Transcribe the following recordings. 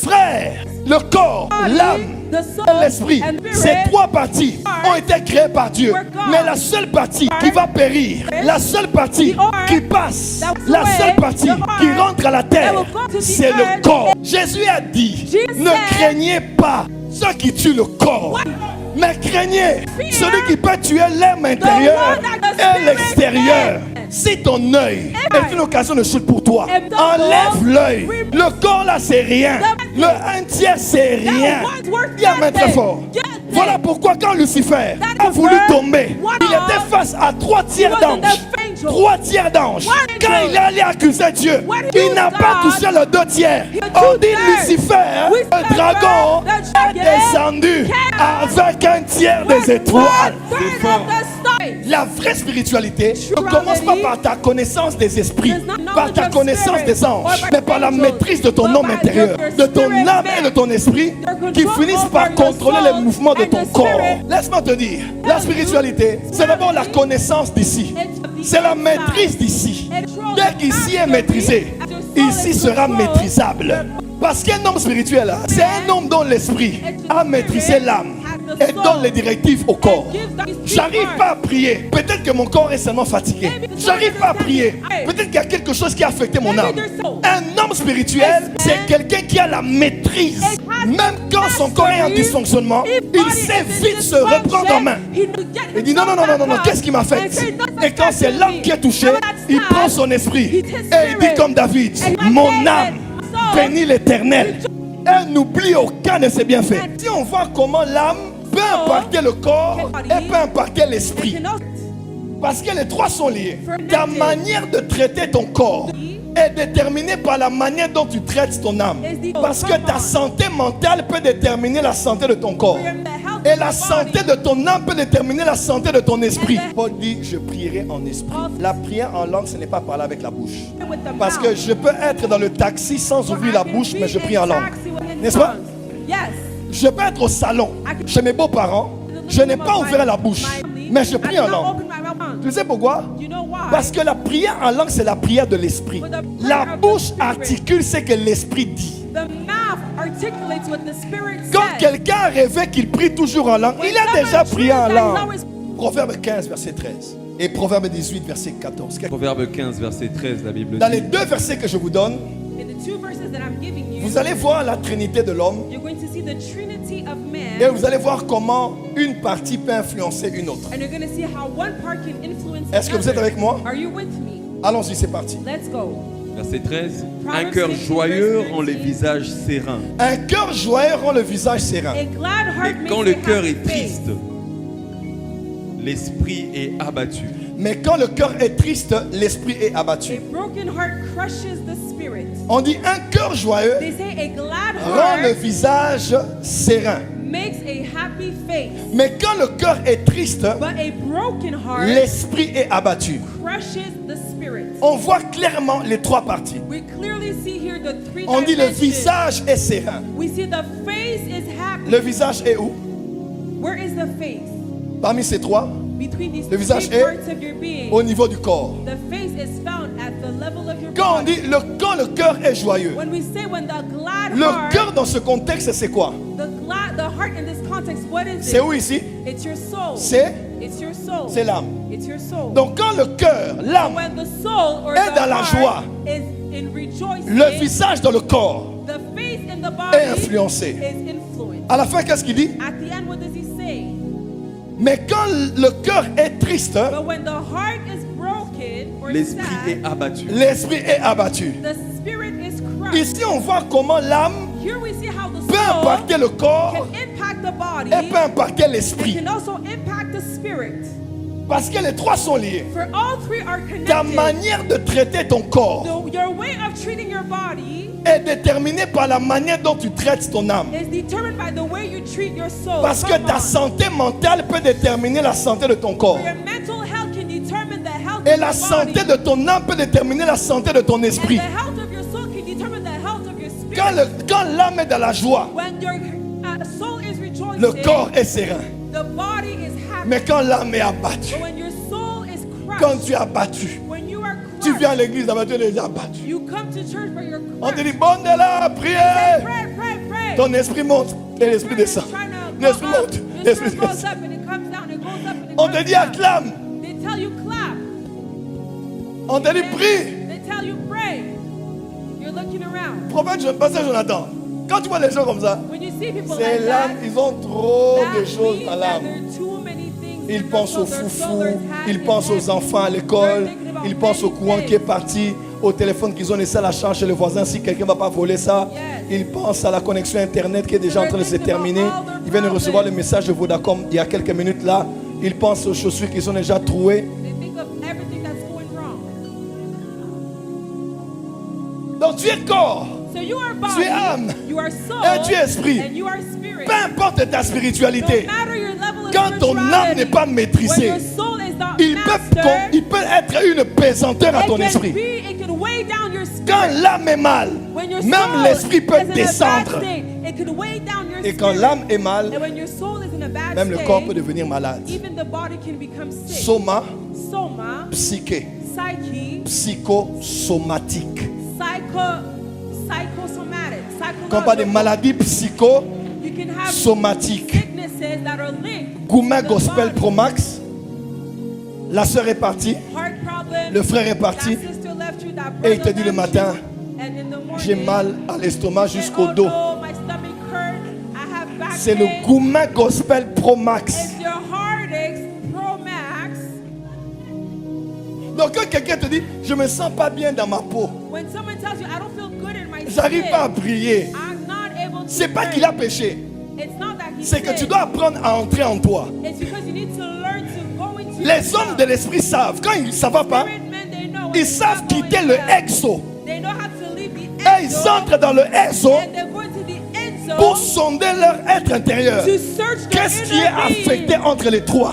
Frère, le corps, l'âme, l'esprit, ces trois parties ont été créées par Dieu. Mais la seule partie qui va périr, la seule partie qui passe, la seule partie qui rentre à la terre, c'est le corps. Jésus a dit, ne craignez pas ceux qui tuent le corps, mais craignez celui qui peut tuer l'âme intérieure et l'extérieur. Si ton œil est une occasion de chute pour toi, enlève l'œil. Le corps là c'est rien. Le un tiers c'est rien. Il y a un très fort. Voilà pourquoi quand Lucifer a voulu tomber, il était face à 3 tiers d'anges. 3 tiers d'anges. Quand il est allé accuser Dieu, il n'a pas touché le 2 tiers. On dit Lucifer, le dragon, est descendu avec 1 tiers des étoiles. La vraie spiritualité ne commence pas par ta connaissance des esprits, par ta connaissance des anges, mais par la maîtrise de ton homme intérieur, de ton âme et de ton esprit, qui finissent par contrôler les mouvements de ton corps. Laisse-moi te dire, la spiritualité, c'est d'abord la connaissance d'ici. C'est la maîtrise d'ici. Dès qu'ici est maîtrisé, ici sera maîtrisable. Parce qu'un homme spirituel, c'est un homme dont l'esprit a maîtrisé l'âme et donne les directives au corps. J'arrive pas à prier. Peut-être que mon corps est seulement fatigué. J'arrive pas à prier. Peut-être qu'il y a quelque chose qui a affecté mon âme. Un homme spirituel, c'est quelqu'un qui a la maîtrise. Même quand son corps est en dysfonctionnement, il sait vite se reprendre en main. Il dit non, qu'est-ce qui m'affecte? Et quand c'est l'âme qui est touchée, il prend son esprit et il dit comme David, mon âme bénit l'Éternel. Elle n'oublie aucun de ses bienfaits. Si on voit comment l'âme peut impacter le corps et peut impacter l'esprit, parce que les trois sont liés. Ta manière de traiter ton corps est déterminée par la manière dont tu traites ton âme. Parce que ta santé mentale peut déterminer la santé de ton corps. Et la santé de ton âme peut déterminer la santé de ton esprit. Paul dit, je prierai en esprit. La prière en langue, ce n'est pas parler avec la bouche. Parce que je peux être dans le taxi sans ouvrir la bouche, mais je prie en langue. N'est-ce pas? Je peux être au salon chez mes beaux-parents. Je n'ai pas ouvert la bouche, mais je prie en langue. Tu sais pourquoi? Parce que la prière en langue, c'est la prière de l'esprit. La bouche articule ce que l'esprit dit. Quand quelqu'un a rêvé qu'il prie toujours en langue, il a déjà prié en langue. Proverbe 15, verset 13. Et Proverbe 18, verset 14. Proverbe 15, verset 13, la Bible dit. Dans les deux versets que je vous donne, vous allez voir la trinité de l'homme. Et vous allez voir comment une partie peut influencer une autre. Est-ce que vous êtes avec moi? Allons-y, c'est parti. Verset 13. Un cœur joyeux rend le visage serein. Un cœur joyeux rend le visage serein. Mais quand le cœur est triste, l'esprit est abattu. Mais quand le cœur est triste, l'esprit est abattu. On dit un cœur joyeux rend le visage serein. Mais quand le cœur est triste, l'esprit est abattu. On voit clairement les trois parties. On dit le visage est serein. Le visage est où? Parmi ces trois, le visage est au niveau du corps. Quand on dit quand le cœur est joyeux, le cœur dans ce contexte c'est quoi? C'est où ici? C'est l'âme. Donc quand le cœur, l'âme est dans la joie, le visage dans le corps est influencé. À la fin, qu'est-ce qu'il dit? Mais quand le cœur est triste, l'esprit est abattu. L'esprit est abattu. Ici, on voit comment l'âme peut impacter le corps et peut impacter l'esprit. Parce que les trois sont liés. Ta manière de traiter ton corps est déterminée par la manière dont tu traites ton âme. Parce que ta santé mentale peut déterminer la santé de ton corps. Et la santé de ton âme peut déterminer la santé de ton esprit. Quand l'âme est dans la joie, le corps est serein. Mais quand l'âme est abattue, quand tu es abattu, tu viens à l'église, tu es déjà abattu. On te dit, bon de là, priez. ton esprit monte et l'esprit descend. L'esprit monte, l'esprit descend. On te dit acclame. On te dit prie. Prophète, pasteur Jonathan, quand tu vois les gens comme ça, c'est l'âme, ils ont trop de choses dans l'âme. Ils pensent aux foufous, ils pensent aux enfants à l'école, ils pensent au courant qui est parti, au téléphone qu'ils ont laissé à la charge chez le voisin si quelqu'un ne va pas voler ça. Ils pensent à la connexion internet qui est déjà en train de se terminer. Ils viennent de recevoir le message de Vodacom il y a quelques minutes là. Ils pensent aux chaussures qu'ils ont déjà trouées. Donc tu es corps, tu es âme et tu es esprit. Peu importe ta spiritualité, quand ton âme n'est pas maîtrisée, il peut être une pesanteur à ton esprit. Quand l'âme est mal, même l'esprit peut descendre. Et quand l'âme est mal, même le corps peut devenir malade. Soma, psyché, psychosomatique. Quand on parle de maladies psychosomatiques, Gouma Gospel Pro Max, la sœur est partie, le frère est parti, et il te dit le matin, j'ai mal à l'estomac jusqu'au dos. C'est le Gouma Gospel Pro Max. Donc quand quelqu'un te dit, je me sens pas bien dans ma peau, j'arrive pas à prier, c'est pas qu'il a péché, c'est que tu dois apprendre à entrer en toi. Les hommes de l'esprit savent, quand ça va pas, ils savent quitter le exo. Et ils entrent dans le exo pour sonder leur être intérieur. Qu'est-ce qui est affecté entre les trois?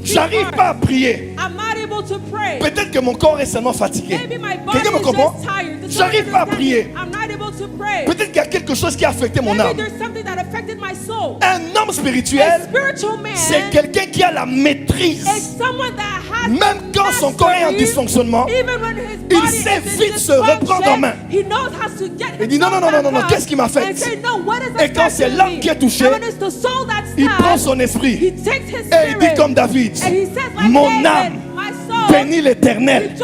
J'arrive pas à prier. Peut-être que mon corps est seulement fatigué. Quelqu'un me comprend? J'arrive pas à prier. Peut-être qu'il y a quelque chose qui a affecté mon âme. Un homme spirituel, c'est quelqu'un qui a la maîtrise. Même quand son corps est en dysfonctionnement, il sait vite se reprendre en main. Il dit non, qu'est-ce qui m'affecte? Et quand c'est l'âme qui est touchée, il prend son esprit et il dit comme David, mon âme bénit l'Éternel.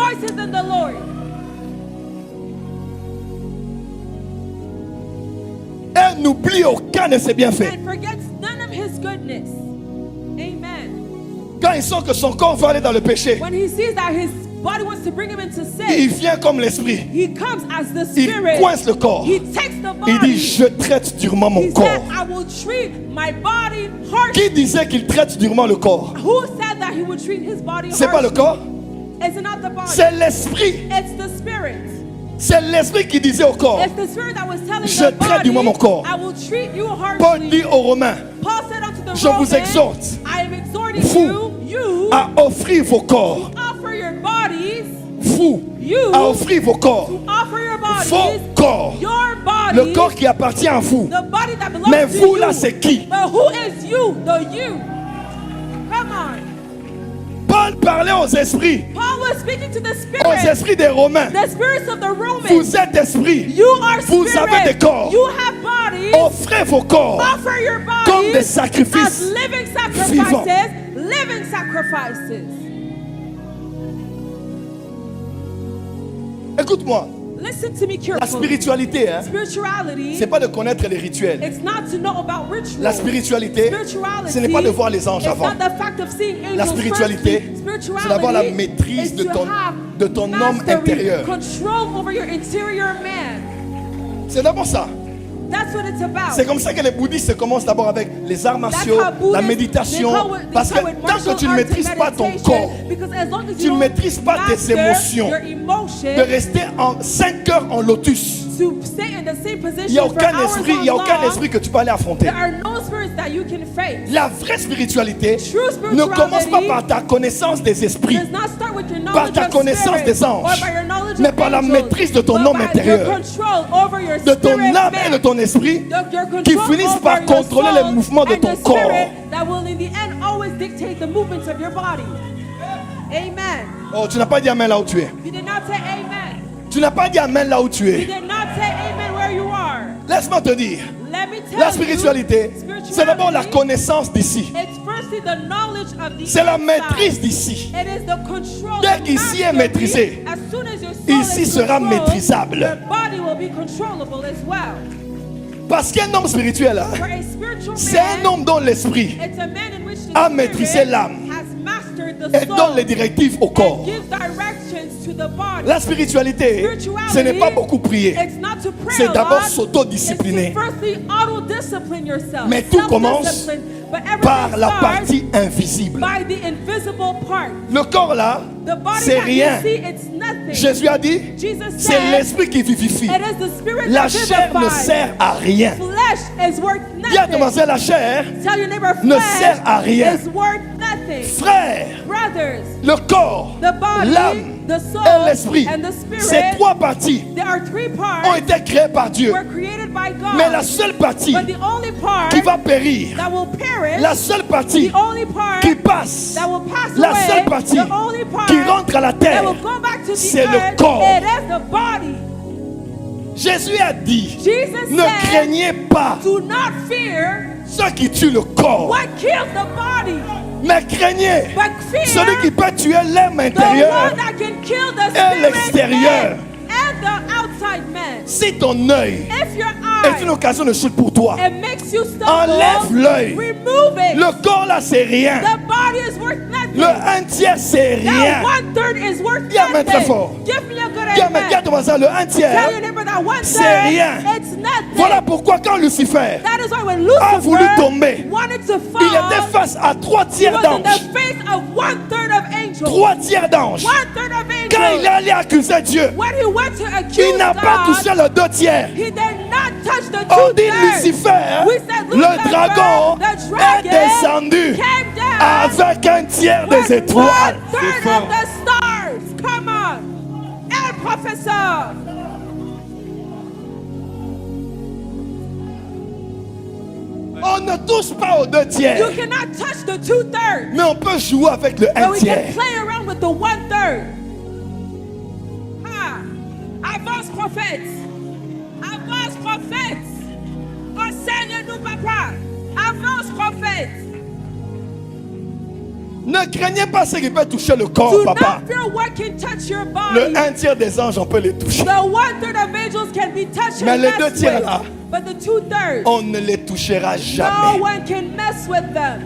Et n'oublie aucun de ses bienfaits. Quand il sent que son corps va aller dans le péché, il vient comme l'esprit. Il coince le corps. Il dit, je traite durement mon corps. Qui disait qu'il traite durement le corps? C'est pas le corps, c'est l'esprit. C'est l'esprit qui disait au corps, je traite durement mon corps. Paul dit aux Romains, je vous exhorte, vous, à offrir vos corps. Vous, à offrir vos corps. Vos corps. Le corps qui appartient à vous. Mais vous là, c'est qui? Paul parlait aux esprits. Aux esprits des Romains. Vous êtes esprits. Vous avez des corps. Offrez vos corps comme des sacrifices vivants. Écoute-moi. La spiritualité, c'est pas de connaître les rituels. La spiritualité, ce n'est pas de voir les anges avant. La spiritualité, c'est d'avoir la maîtrise de ton homme intérieur. C'est d'abord ça. C'est comme ça que les bouddhistes commencent d'abord avec les arts martiaux, la méditation. Parce que tant que tu ne maîtrises pas ton corps, tu ne maîtrises pas tes émotions, de rester en 5 heures en lotus, il n'y a aucun esprit que tu peux aller affronter. La vraie spiritualité ne commence pas par ta connaissance des esprits, par ta connaissance des anges, mais par la maîtrise de ton homme intérieur, de ton âme et de ton esprit, qui finissent par contrôler les mouvements de ton corps. Oh, tu n'as pas dit amen là où tu es. Tu n'as pas dit amen là où tu es. Laisse-moi te dire, Let me tell la spiritualité, you, c'est d'abord la spirituality, connaissance d'ici. it's firstly the knowledge of the C'est la inside. maîtrise d'ici. It is the control, Dès the qu'ici est mastery. maîtrisé, As soon as your soul ici is sera controlled, maîtrisable. your body will be controllable as well. Parce qu'un homme spirituel, hein, For a spiritual c'est un man, homme dont l'esprit it's a man in which the a spirit maîtrisé l'âme has mastered the et soul donne les directives au corps. and gives directions to the body. La spiritualité, ce n'est pas beaucoup prier. It's not to pray C'est a d'abord lot. s'autodiscipliner. It's to firstly auto-discipline yourself. Mais tout commence Self-discipline. But everything par la starts partie invisible. by the invisible part. Le corps là, The body c'est that rien. you see, it's nothing. Jésus a dit, Jesus c'est said, l'esprit qui vivifie. it is the spirit La that chair ne vivifies. sert à rien. Flesh is worth Dis à ton nothing. voisin, la chair, Tell your neighbor, ne flesh sert à rien. is worth nothing. frère, Brothers, le corps, the body, l'âme the soul, et l'esprit. and the spirit, Ces trois parties there are three ont parts été créées par Dieu. were created by God. Mais la seule partie But the only part qui va périr, that will perish, la seule partie the only part qui passe, that will pass la away, seule partie the only part qui rentre à la that terre, will go back to the c'est le earth, corps. it is the body. Jésus a dit, Jesus ne said, craignez pas do not fear ceux qui tuent le corps, what kills the body, mais craignez but fear celui qui peut tuer l'âme the intérieure one that can kill the et spirit l'extérieur. man and the outside man. Si ton œil If your est une eye occasion de chute pour toi, it makes you stumble, enlève l'œil. remove it. Le corps là c'est rien. The body is worth nothing. Le un tiers c'est rien. That 1/3 is worth Dis amen très fort. nothing. Give me a good Dis amen. à ton voisin, le un Tell tiers, your neighbor that 1/3 c'est rien. it's nothing. Voilà pourquoi quand Lucifer That is why when a voulu Lucifer tomber, wanted to fall, il était face à trois he tiers was in d'anges. the face of 1/3 of angels. Trois tiers d'anges. 1/3 of angels. Quand il est allé accuser Dieu, When he went to accuse il n'a pas God, touché le deux tiers. he did not touch the On dit 2/3. Lucifer, We said le Lucifer, dragon the est dragon descendu came down avec un tiers with des étoiles. 1/3 of the stars. Come on. El professeur. On ne touche pas aux deux tiers, You cannot touch the 2/3. mais on peut jouer avec le un But we can tiers. play around with the 1/3. Ah, avance prophète. Avance prophète. Enseigne-nous, papa. Avance prophète. Ne craignez pas ce qui peut toucher le corps, Do papa. not fear what can touch your Le body. un tiers des anges, on peut les toucher. The 1/3 of angels can be touched Mais and les deux messed tiers with. là, But the 2/3, on ne les touchera no jamais. one can mess with them.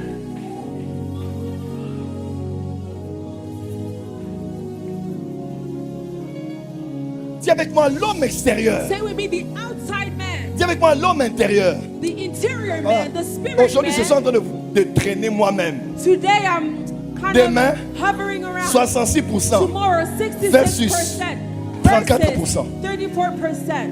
Dis avec moi l'homme extérieur. Say with me, the outside man, Dis avec moi l'homme intérieur. the interior Voilà. man, the spirit Aujourd'hui, je suis man. en train de traîner moi-même. Today I'm kind Demain, of hovering around. 66%. Tomorrow, 66% Versus versus 34%. 34%.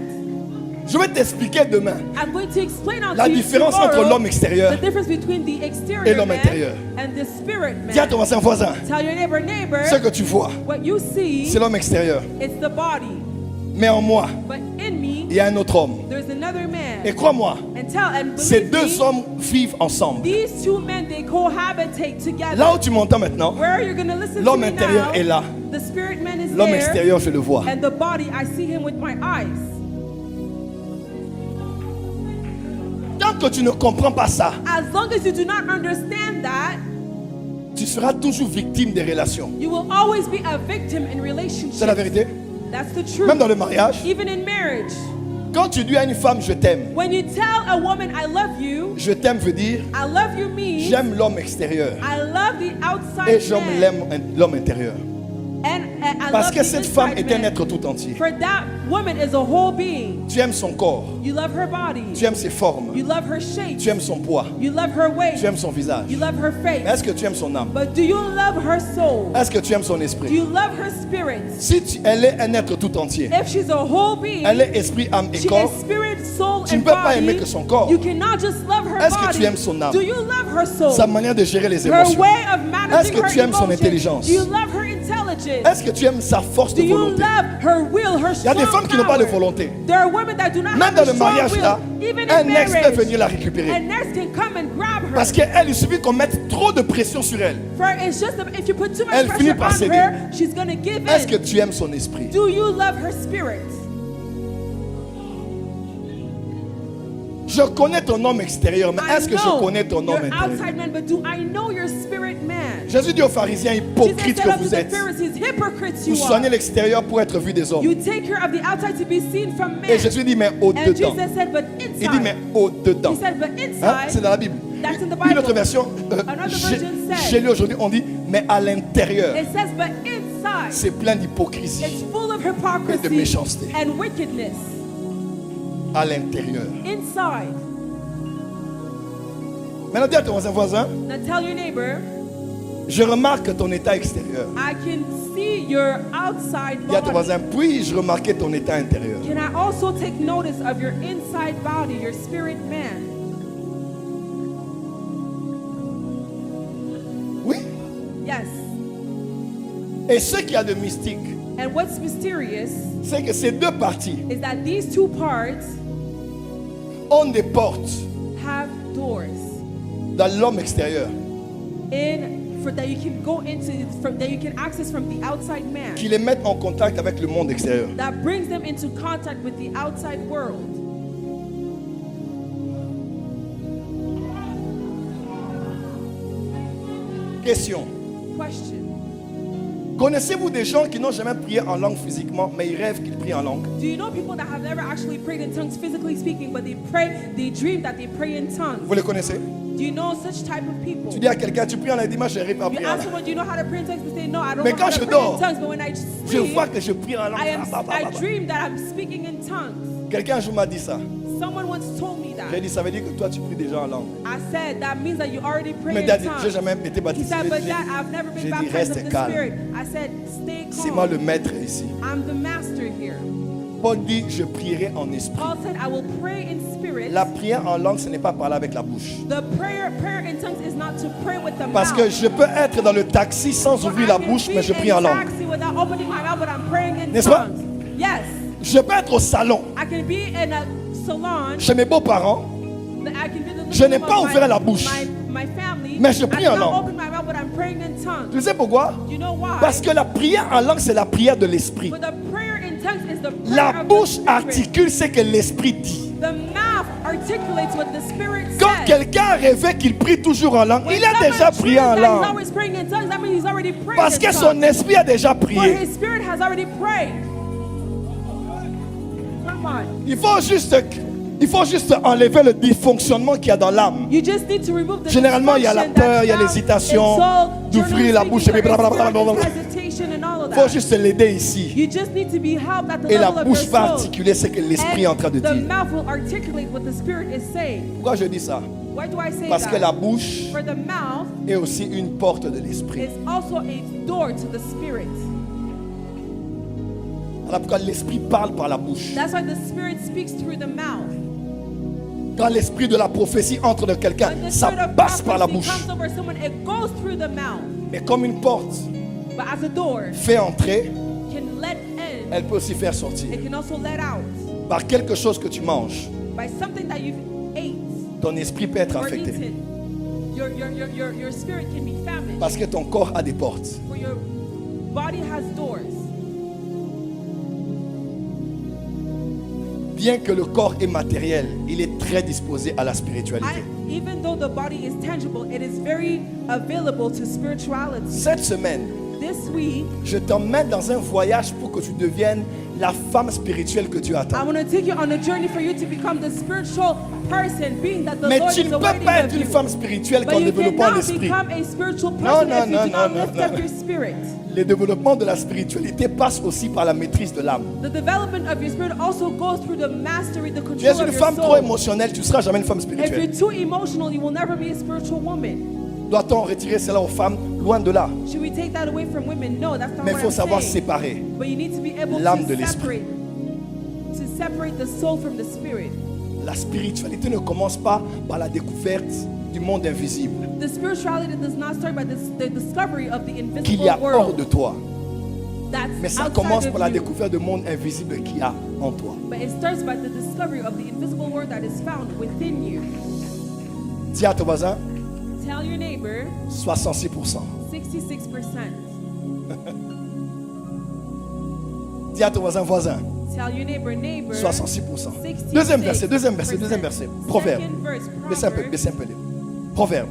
Je vais t'expliquer demain I'm going to explain out la to you différence tomorrow entre l'homme extérieur the difference between the exterior et l'homme man intérieur. and the spirit Dis à ton man. voisin, Tell your neighbor, ce que tu vois, what you see, c'est l'homme extérieur. it's the body. Mais en moi, But in me, il y a un autre homme. there's another man. Et crois-moi, And ces believe deux me, hommes vivent ensemble. these two men, they cohabitate together. Là où tu m'entends maintenant, Where you're going to listen to l'homme me intérieur now, est là. the spirit man is L'homme there, extérieur, je le vois. and the body, I see him with my eyes. Tant que tu ne comprends pas ça, As long as you do not understand that, tu seras toujours victime des relations. you will always be a victim in relationships. C'est la vérité. That's the truth. Même dans le mariage, Even in marriage, quand tu dis à une femme je t'aime, when you tell a woman, I love you, je t'aime veut dire I love you means j'aime l'homme extérieur I love the outside et j'aime man. l'homme intérieur. And I Parce love que the cette femme inside est un man. être tout entier. For that woman is a whole being. Tu aimes son corps, You love her body. tu aimes ses formes, You love her shape. tu aimes son poids, You love her weight. tu aimes son visage. You love her face. Mais est-ce que tu aimes son âme? But do you love her soul? Est-ce que tu aimes son Do esprit? you love her spirit? Si elle est un être tout entier, If she's a whole being, elle est esprit, âme et she corps, is spirit, soul, tu ne and peux pas body. aimer que son corps. You cannot just love her Est-ce que body. tu aimes son âme? Do you love her soul? sa manière de gérer les Her émotions. way of Est-ce managing que her tu aimes son emotions. intelligence? Do you love her intelligence? Est-ce que tu aimes sa force Do de you volonté? love her will, her Il y a des strong femmes qui n'ont pas de power? volonté. There are women that do not Même have dans a le strong mariage will. là, Even un in ex peut marriage, venir la récupérer. an ex can come and grab her. Parce qu'elle, il suffit qu'on mette trop de pression sur elle. For it's just that if you put too much Elle finit pressure par on céder. her, she's gonna give Est-ce que in. tu aimes son esprit? Do you love her spirit? Je connais ton homme extérieur, mais est-ce que je connais ton homme your intérieur? outside man, but do I know your spirit man? Jésus dit aux pharisiens hypocrites Jesus said que unto vous the êtes. Pharisees, hypocrites Vous you soignez are. l'extérieur pour être vu des hommes. You take care of the outside to be seen from men. Et Jésus dit, mais And au-dedans. Jesus said, but Il dit, mais inside. au-dedans. He said, but Hein? C'est inside. dans la Bible. That's in the Une autre Bible. version, Another version said, chez lui aujourd'hui, on dit, mais à l'intérieur, It says, but inside. c'est plein d'hypocrisie. It's full of Et de hypocrisy méchanceté. and wickedness. À l'intérieur. Inside. Maintenant, dis à ton voisin, Now tell your neighbor, je remarque ton état extérieur. I can see your outside Dis à ton body. voisin, puis-je remarquer ton état intérieur? Can I also take notice of your inside body, your spirit man? Oui. Yes. Et ce qu'il y a de mystique, And what's mysterious c'est que ces deux parties is that these two parts ont des portes have doors dans l'homme extérieur for that you can go into that you can access from the outside man qui les mettent en contact avec le monde extérieur. that brings them into contact with the outside world. Question. Question. Connaissez-vous des gens qui n'ont jamais prié en langue physiquement, mais ils rêvent qu'ils prient en langue? Do you know people that have never actually prayed in tongues physically speaking, but they dream that they pray in tongues? Vous les connaissez? Do you know such type of people? Tu dis à quelqu'un, tu pries en langue, dimanche, je n'arrive pas à You prier en ask langue. someone, do you know how to pray in tongues? They say, no, I don't Mais know quand how je to pray dors, in tongues. But when I Je vois sleep, que je prie en langue. I dream that I'm speaking in tongues. Quelqu'un un jour m'a dit ça. Someone once told me J'ai that. dit, ça veut dire que toi tu pries déjà en langue. I said, that means that you already pray Mais in Dad, j'ai tongues. jamais été He baptisé. said, but Dad, I've never J'ai been dit, baptized reste of the calme. Spirit. I said, stay C'est moi le calm. maître ici. I'm the master here. Paul dit, je prierai en esprit. Paul said, I will pray in spirit. La prière en langue, ce n'est pas parler avec la bouche. The prayer in tongues is not to pray with the Parce mouth. que je peux être dans le taxi sans ouvrir la bouche, mais je prie en langue. Without opening my mouth, but I'm praying in N'est-ce pas? tongues. Yes. Je peux être au salon I can be in a salon. chez mes beaux-parents, I can be in the Je n'ai living pas room of ouvert la bouche. my family. Mais je prie I en do not langue. open my mouth, but I'm praying in tongues. tu sais pourquoi? You know why? Parce que la prière en langue, c'est la prière de l'esprit. But the prayer in tongues is the prayer La of bouche the spirit. articule ce que l'esprit dit. The mouth articulates what the spirit Quand says. quelqu'un rêvait qu'il prie toujours en langue, When il a someone déjà prié en dreams that he's langue. always praying in tongues, that means he's already prayed Parce in que tongues. son esprit a déjà For prié. his spirit has already prayed. Come on. Il faut juste enlever le dysfonctionnement qu'il y a dans l'âme. You just need to remove the Généralement, il y a la dysfunction peur, il y a that's l'hésitation found in soul, d'ouvrir la bouche et blablabla. generally speaking, hesitation and all of Il faut that. juste l'aider ici. You just need to be helped at the Et la level of bouche your va soul. articuler ce que l'esprit est en train de And the dire. mouth will articulate what the spirit is saying. Pourquoi je dis ça? Why do I say Parce that? que la bouche For the mouth est aussi une porte de l'esprit. is also a door to the spirit. Voilà pourquoi l'esprit parle par la bouche. That's why the spirit speaks through the mouth. Quand l'esprit de la prophétie entre dans quelqu'un, When the ça spirit of passe par la prophecy bouche. comes over someone, it goes through the mouth. Mais comme une porte But as a door fait entrer, can let in, elle peut aussi faire sortir. it can also let out. Par quelque chose que tu manges, By something that you've ate ton esprit peut être or affecté. eaten, your spirit can be famished. Parce que ton corps a des portes. For your body has doors. Bien que le corps est matériel, il est très disposé à la spiritualité. Even though the body is tangible, it is very available to spirituality. Cette semaine, This week, je t'emmène dans un voyage pour que tu deviennes la femme spirituelle que Dieu I attend. want to take you on a journey for you to become the spiritual person, being that the Mais Lord tu is ne peux awaiting pas of être une you. femme spirituelle But qu'en you développant cannot l'esprit. become a spiritual Non, person non, if you non, do not non, lift non, up non. your spirit. Le développement de la spiritualité passe aussi par la maîtrise de l'âme. The development of your spirit also goes through the mastery, the Tu es control une of your femme trop soul. émotionnelle, tu ne seras jamais une femme If spirituelle. you're too emotional, you will never be a spiritual woman. Doit-on retirer cela aux femmes? Loin de là. Should we take that away from women? No, that's not Mais il what faut I'm savoir saying. séparer. But you need to be able l'âme to de l'esprit. separate the soul from the spirit. La spiritualité ne commence pas par la découverte du monde invisible The spirituality does not start by the discovery of the qu'il y a invisible hors world. de toi. That's Mais ça outside commence of par la you. découverte du monde invisible qu'il y a en toi. But it starts by the discovery of the invisible world that is found within you. Dis à ton voisin, Tell your neighbor 66%. 66%. Dis à ton voisin, Tell your neighbor, 66%. 66%. Deuxième verset. Proverbe. Second verse, Baissez un peu, baissez un peu. Proverbe.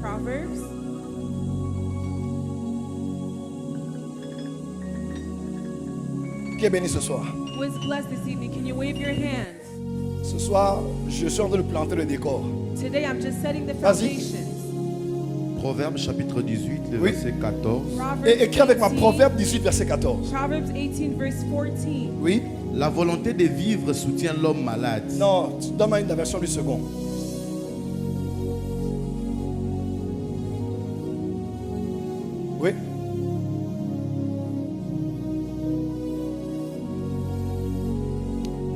Proverbs. Qui est béni ce soir? Who is blessed this evening? Can you wave your hands? Ce soir, je suis en train de planter le décor. Today I'm just setting the Vas-y. foundations. Proverbe chapitre 18, le Oui. verset 14. Proverbs Et écris avec moi 18, Proverbe 18, verset 14. Proverbs 18 verse 14. Oui? La volonté de vivre soutient l'homme malade. Non, donne-moi la version du second. Oui?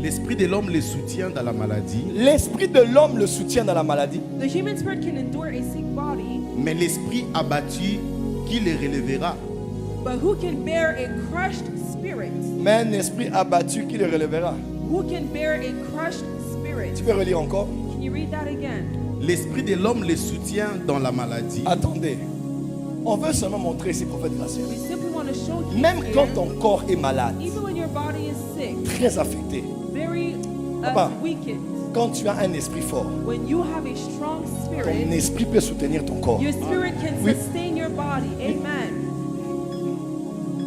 L'esprit de l'homme le soutient dans la maladie, L'esprit de l'homme le soutient dans la maladie. The human spirit can endure a sick body, mais l'esprit abattu, qui le relèvera? but who can bear a crushed spirit? Mais un esprit abattu qui le relèvera. Who can bear a crushed spirit? Tu peux relire encore? Can you read that again? L'esprit de l'homme le soutient dans la maladie, Attendez. On veut seulement montrer ici, prophète gracieux. We simply want to show you Même quand here, ton corps est malade, even when your body is sick, très affecté, very Papa. weakened, quand tu as un esprit fort, when you have a strong ton spirit, esprit peut soutenir ton corps. your spirit can Oui. sustain your body. Amen.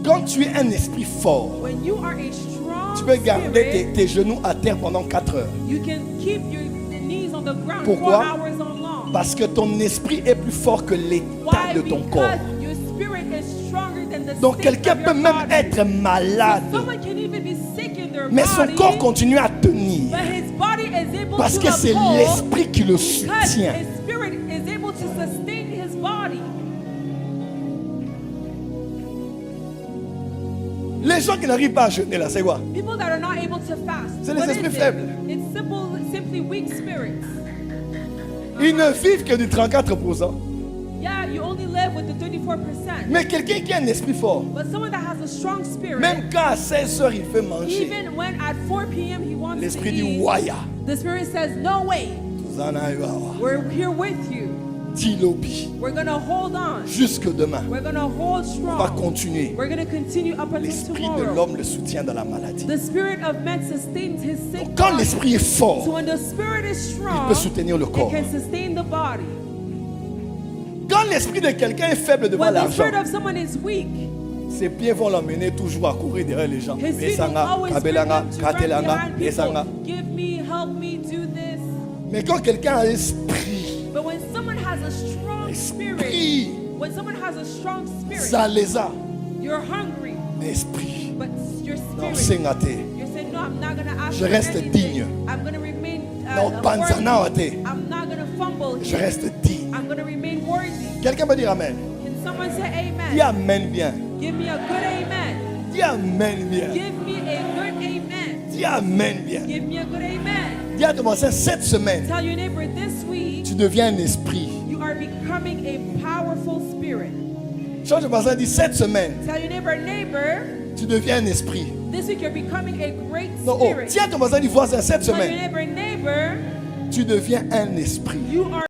Quand tu es un esprit fort, When you are a strong tu peux garder spirit, tes genoux à terre pendant 4 heures. you can keep your knees on the ground Pourquoi? 4 hours on long. Parce que ton esprit est plus fort que l'état Why? de ton corps. Because your spirit is stronger than the Donc state quelqu'un of your peut même body. être malade, Someone can even be sick in their mais son body, corps continue à tenir. but his body is able Parce to que c'est uphold l'esprit qui le because soutient. his spirit is able to sustain his body. Les gens qui n'arrivent pas à jeûner là, c'est quoi? People that are not able to fast. C'est les what is esprits it? faibles. It's simply weak spirits. Ils ne vivent que du 34%. Yeah, you only live with the 34%. Mais quelqu'un qui a un esprit fort, But someone that has a strong spirit, même quand à 16 heures il fait manger, even when at 4 p.m. he wants to l'esprit dit eat, Waya. the spirit says, no way, we're here with you. Tilobi. We're going to hold on. Jusque demain. We're going to hold On va strong. continuer. We're going to continue up until L'esprit de tomorrow. l'homme le soutient dans la maladie. The spirit of man sustains his sick Donc, quand body. l'esprit est So fort, when the spirit is il strong, peut soutenir le it corps. can sustain the body. Quand l'esprit de quelqu'un est faible devant When the l'argent, spirit of someone is weak, ses pieds vont l'emmener toujours à courir derrière les gens. his feet will Esanga, always bring Kabelanga, him to run Katelanga, behind Esanga. people. Give me, help me, do this. Mais quand quelqu'un a l'esprit, But when someone has a strong spirit, esprit, when someone has a strong spirit, ça les a. you're hungry, Mais esprit, but your non, spirit, c'est gâté. you're saying, no, I'm not going to ask Je for reste anything. digne. I'm going to remain Non, panzana worthy. ate. I'm not going to fumble. Je here. reste digne. I'm going to remain worthy. Quelqu'un peut dire Amen. Can someone say Dis amen? Amen bien. Give me a good amen. Dis Amen bien. Give me a good amen. Dis Amen bien. Give me a good amen. Dis à ton voisin, cette semaine, Tell your neighbor this week tu deviens un esprit. you are becoming a powerful spirit. Change de voisin, dis cette semaine, Tell your neighbor, tu deviens un esprit. this week you're becoming a great Non, oh, spirit. dis à ton voisin, dis voisin, cette Tell your semaine, neighbor, tu deviens un esprit. you are